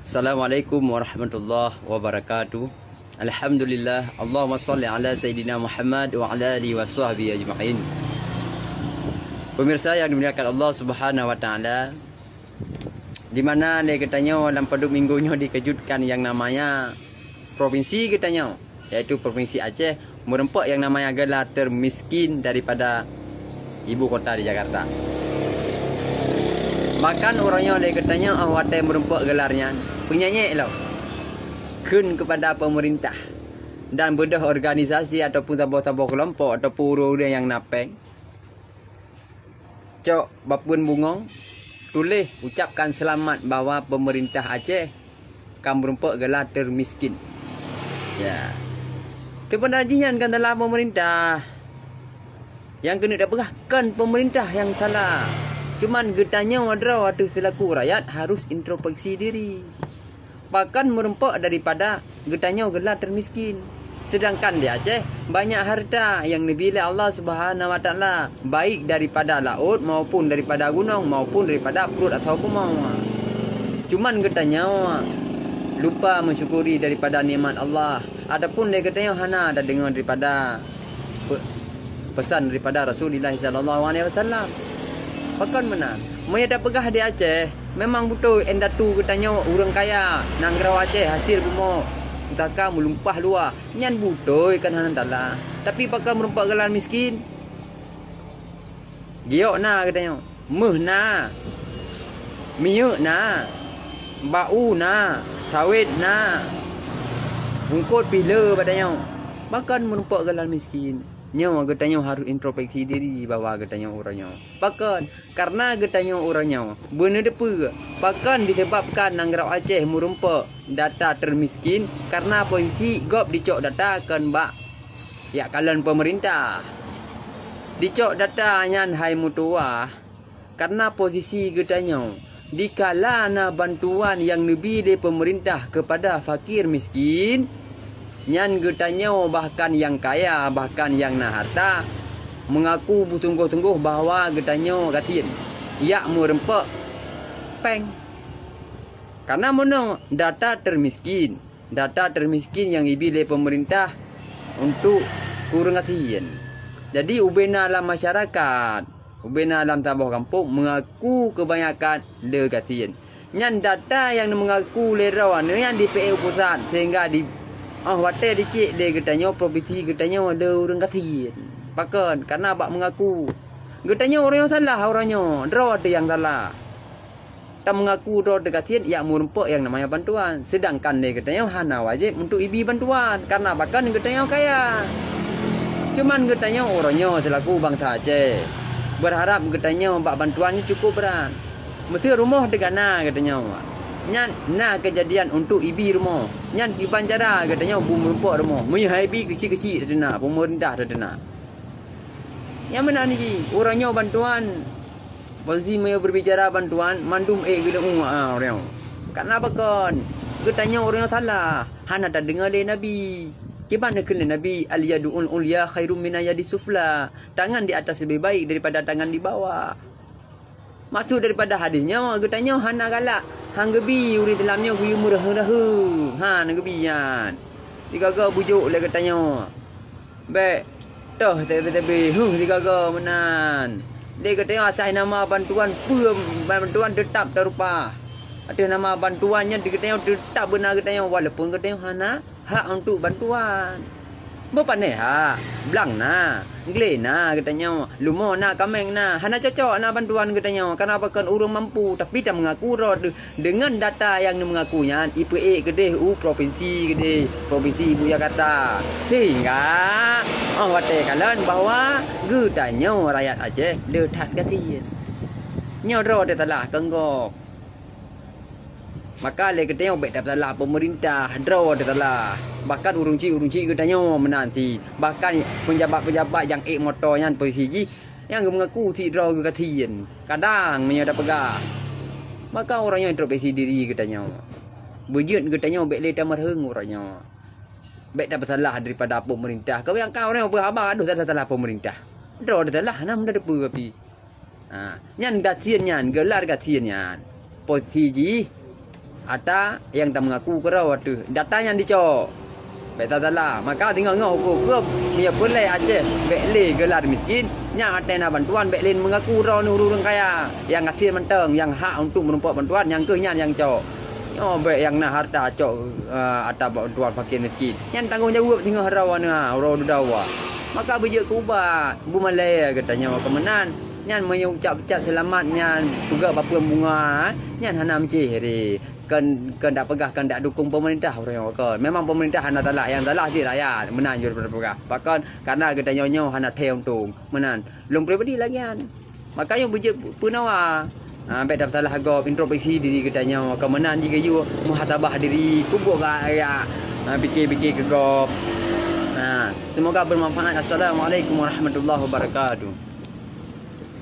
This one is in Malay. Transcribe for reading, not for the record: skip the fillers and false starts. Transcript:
Assalamualaikum warahmatullahi wabarakatuh. Alhamdulillah. Allahumma salli ala Sayyidina Muhammad wa ala alihi wa sahbihi ajma'in. Pemirsa yang dimuliakan Allah Subhanahu wa taala, di mana dia katanya dalam pada minggunya dikejutkan yang namanya provinsi katanya, yaitu Provinsi Aceh merempak yang namanya gelar termiskin daripada ibu kota di Jakarta. Bahkan orangnya dia katanya watai merempak gelarnya penyanyi lah kun kepada pemerintah dan bedah organisasi ataupun tabah-tabah kelompok ataupun orang yang napeng cok bapun bungong tulis ucapkan selamat bahwa pemerintah Aceh akan merempak gelar termiskin. Ya, kebenaran kan dalam pemerintah yang kena dapatkan pemerintah yang salah. Cuman getanya wadra waktu selaku rakyat harus introspeksi diri. Bahkan merempak daripada getanya gelar termiskin. Sedangkan di Aceh banyak harta yang dibeli Allah Subhanahu wa taala, baik daripada laut maupun daripada gunung maupun daripada perut atau kumau. Cuman getanya lupa mensyukuri daripada nikmat Allah. Adapun dia getanya hana ada dengar daripada pesan daripada Rasulullah sallallahu alaihi wasallam. Bahkan benar, mereka dah pegah di Aceh. Memang betul endatu katanya orang kaya nanggrau Aceh hasil bemo utaka melumpah luar. Nyan betul kan hanantala. Tapi pakai merempak gelar miskin. Giok na katanya. Meh na. Miuk na. Bau na. Sawit na. Ungkut pila katanya. Bahkan merempak gelar miskin. Nyo getanya harus introspeksi diri bahwa getanya orangnya. Bahkan karena getanya orangnya benar depa. Bahkan disebabkan nanggrau Aceh merempak data termiskin karena posisi gop dicok data kan bak ya kalan pemerintah. Dicok data nyan hai mutua karena posisi getanya dikala na bantuan yang lebih dari pemerintah kepada fakir miskin. Nyan getanya bahkan yang kaya, bahkan yang na harta mengaku bertungguh-tungguh bahawa getanya gatin ya merempak peng. Karena mana data termiskin yang dibeli pemerintah untuk kurang gatin. Jadi ubena dalam masyarakat, ubena dalam tabah kampung mengaku kebanyakan le gatin. Nyan data yang mengaku lerawan yang di PU pusat sehingga di watai dicik dia getanya provinsi getanya ada orang gatin. Bahkan karena abak mengaku getanya orang yang salah orangnya, draw ada yang salah. Dan mengaku draw degatin ya merempak yang namanya bantuan. Sedangkan dia getanya hana wajib untuk ibi bantuan karena bahkan getanya kaya. Cuman getanya orangnya selaku bangsa Aceh berharap getanya bak bantuannya cukup berat. Mesti rumah degana getanya. Nyan na kejadian untuk ibi rumah. Nyan di Banjara katanya bum merempak rumah. Menyahibi kecil-kecil dana pemerintah dana. Yang mana ni orangnya bantuan. Posisi mereka berbicara bantuan mandum gila orang. Karena apa kan? Katanya orangnya salah. Hana tak dengar le Nabi. Gimana kena Nabi al-yadul ulya khairum min yadi sufla. Tangan di atas lebih baik daripada tangan di bawah. Maksud daripada hadisnya katanya hana galak. Hang gebi uri dalamnya guyu murah-murah. Ha nang gebian. Digaga bujuk le katanya. Baik. Toh tebe-tebe digaga menan. Dia katanya asal nama bantuan bantuan tetap terupa. Ada nama bantuannya dikatanya tetap benar katanya walaupun katanya hana hak untuk bantuan. Bapa ne ha, blang na, gle na katanya, lumo na kameng na, hana cocok na bantuan katanya. Karena bahkan orang mampu tapi tak mengaku dengan data yang mengakunya IPA gede provinsi gede, provinsi Ibu Jakarta. Sehingga wate kalan bahwa getanya rakyat Aceh detat gatin. Nyoro de telah kenggok. Maka le katanya baik dapat salah pemerintah, draw de telah. Bahkan urunci katanya menanti. Bahkan penjabat-penjabat yang motornya posisi yang mengaku si draw gatin. Kadang menyada pegah. Maka orangnya introspeksi diri katanya. Bejut katanya baik le tamar heng orangnya. Baik dapat salah daripada pemerintah. Kau yang kau orang berhabar aduh salah pemerintah. Draw de telah nam dah depa api. Nyan gatin nyan gelar gatin nyan. Posisi Ada yang tak mengaku kerau tu. Data yang dicok. Baik tak salah. Maka tinggal ngau ke dia boleh aja bekle gelar miskin. Yang ada nak bantuan bekle mengaku kerau ni urang kaya. Yang hasil menteng, yang hak untuk menumpuk bantuan, yang kenyan yang cok. Oh baik yang nak harta cok ada bantuan fakir miskin. Yang tanggung jawab tinggal rawan orang dawa. Maka bijak kubat. Bu Malay katanya kemenan. Nyan mengucap-ucap selamat nyan juga bapa bunga nyan hana mencih ri kan dak pegah kan dak dukung pemerintah orang wakon memang pemerintah hana talah yang talah di rakyat menan jur pegah bahkan karena kita nyonyo hana teh untung menan belum pribadi lagi an makanya bijak punawa sampai dapat salah go introspeksi diri kita nyo kemenan jika you muhasabah diri kubuk ya fikir-fikir ke go semoga bermanfaat. Assalamualaikum warahmatullahi wabarakatuh.